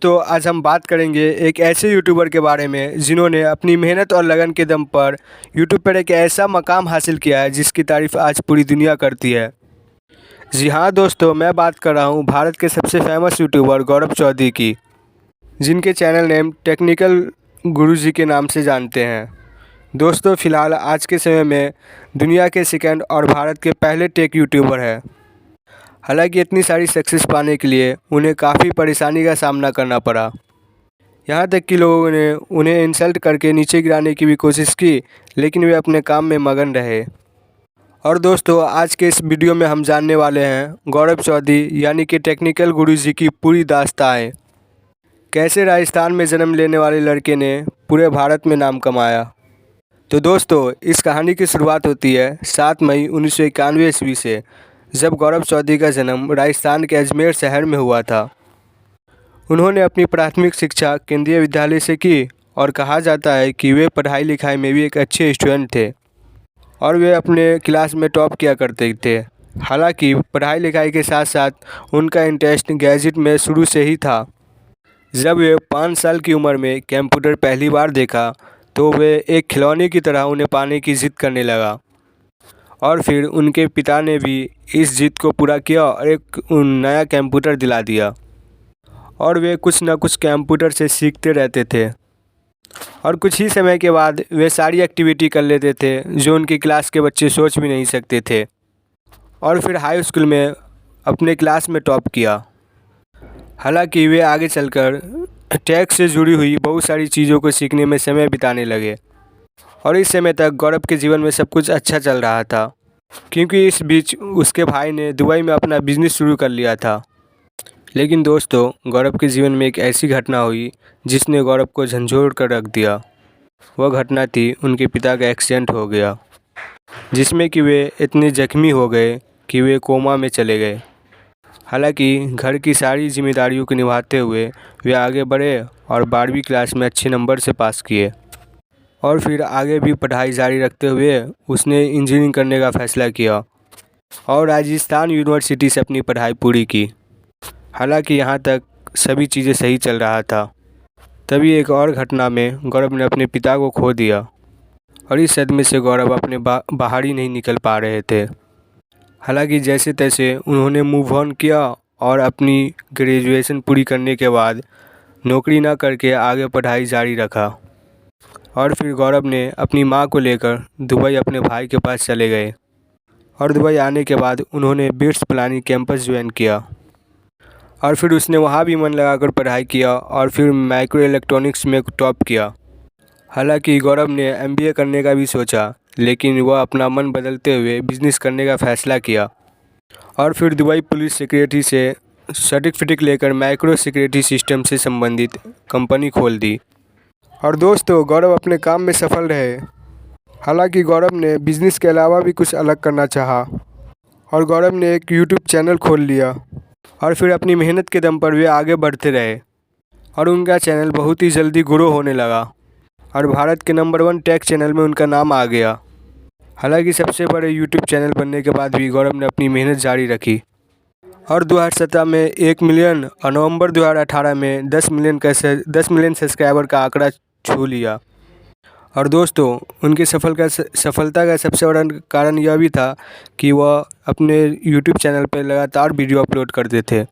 दोस्तों आज हम बात करेंगे एक ऐसे यूट्यूबर के बारे में जिन्होंने अपनी मेहनत और लगन के दम पर यूट्यूब पर एक ऐसा मकाम हासिल किया है जिसकी तारीफ़ आज पूरी दुनिया करती है। जी हाँ दोस्तों, मैं बात कर रहा हूँ भारत के सबसे फेमस यूट्यूबर गौरव चौधरी की, जिनके चैनल नेम टेक्निकल गुरुजी के नाम से जानते हैं। दोस्तों फ़िलहाल आज के समय में दुनिया के सेकंड और भारत के पहले टेक यूट्यूबर है। हालांकि इतनी सारी सक्सेस पाने के लिए उन्हें काफ़ी परेशानी का सामना करना पड़ा। यहाँ तक कि लोगों ने उन्हें इंसल्ट करके नीचे गिराने की भी कोशिश की, लेकिन वे अपने काम में मगन रहे। और दोस्तों आज के इस वीडियो में हम जानने वाले हैं गौरव चौधरी यानी कि टेक्निकल गुरुजी की पूरी दास्तान। कैसे राजस्थान में जन्म लेने वाले लड़के ने पूरे भारत में नाम कमाया। तो दोस्तों इस कहानी की शुरुआत होती है 7 मई 1991 ईस्वी से, जब गौरव चौधरी का जन्म राजस्थान के अजमेर शहर में हुआ था। उन्होंने अपनी प्राथमिक शिक्षा केंद्रीय विद्यालय से की और कहा जाता है कि वे पढ़ाई लिखाई में भी एक अच्छे स्टूडेंट थे और वे अपने क्लास में टॉप किया करते थे। हालांकि पढ़ाई लिखाई के साथ साथ उनका इंटरेस्ट गैजेट में शुरू से ही था। जब वे 5 साल की उम्र में कंप्यूटर पहली बार देखा तो वे एक खिलौने की तरह उन्हें पाने की ज़िद करने लगा और फिर उनके पिता ने भी इस ज़िद को पूरा किया और एक नया कंप्यूटर दिला दिया और वे कुछ न कुछ कंप्यूटर से सीखते रहते थे और कुछ ही समय के बाद वे सारी एक्टिविटी कर लेते थे जो उनकी क्लास के बच्चे सोच भी नहीं सकते थे। और फिर हाई स्कूल में अपने क्लास में टॉप किया। हालांकि वे आगे चलकर टेक से जुड़ी हुई बहुत सारी चीज़ों को सीखने में समय बिताने लगे और इस समय तक गौरव के जीवन में सब कुछ अच्छा चल रहा था, क्योंकि इस बीच उसके भाई ने दुबई में अपना बिजनेस शुरू कर लिया था। लेकिन दोस्तों गौरव के जीवन में एक ऐसी घटना हुई जिसने गौरव को झंझोड़ कर रख दिया। वह घटना थी उनके पिता का एक्सीडेंट हो गया, जिसमें कि वे इतने जख्मी हो गए कि वे कोमा में चले गए। हालांकि घर की सारी जिम्मेदारियों को निभाते हुए वे आगे बढ़े और 12वीं क्लास में अच्छे नंबर से पास किए और फिर आगे भी पढ़ाई जारी रखते हुए उसने इंजीनियरिंग करने का फ़ैसला किया और राजस्थान यूनिवर्सिटी से अपनी पढ़ाई पूरी की। हालांकि यहाँ तक सभी चीज़ें सही चल रहा था, तभी एक और घटना में गौरव ने अपने पिता को खो दिया और इस सदमे से गौरव अपने बाहर ही नहीं निकल पा रहे थे। हालांकि जैसे तैसे उन्होंने मूव ऑन किया और अपनी ग्रेजुएशन पूरी करने के बाद नौकरी ना करके आगे पढ़ाई जारी रखा और फिर गौरव ने अपनी मां को लेकर दुबई अपने भाई के पास चले गए और दुबई आने के बाद उन्होंने बिट्स प्लानिंग कैंपस ज्वाइन किया और फिर उसने वहां भी मन लगाकर पढ़ाई किया और फिर माइक्रो इलेक्ट्रॉनिक्स में टॉप किया। हालांकि गौरव ने MBA करने का भी सोचा, लेकिन वह अपना मन बदलते हुए बिजनेस करने का फ़ैसला किया और फिर दुबई पुलिस सिक्योरिटी से सर्टिफिकेट लेकर माइक्रो सिक्योरिटी सिस्टम से संबंधित कंपनी खोल दी। और दोस्तों गौरव अपने काम में सफल रहे। हालांकि गौरव ने बिजनेस के अलावा भी कुछ अलग करना चाहा और गौरव ने एक यूट्यूब चैनल खोल लिया और फिर अपनी मेहनत के दम पर वे आगे बढ़ते रहे और उनका चैनल बहुत ही जल्दी ग्रो होने लगा और भारत के नंबर 1 टेक चैनल में उनका नाम आ गया। हालांकि सबसे बड़े यूट्यूब चैनल बनने के बाद भी गौरव ने अपनी मेहनत जारी रखी और 2017 में 1 मिलियन और नवंबर 2018 में 10 मिलियन सब्सक्राइबर का आंकड़ा छू लिया। और दोस्तों उनकी सफलता का सबसे बड़ा कारण यह भी था कि वह अपने यूट्यूब चैनल पर लगातार वीडियो अपलोड करते थे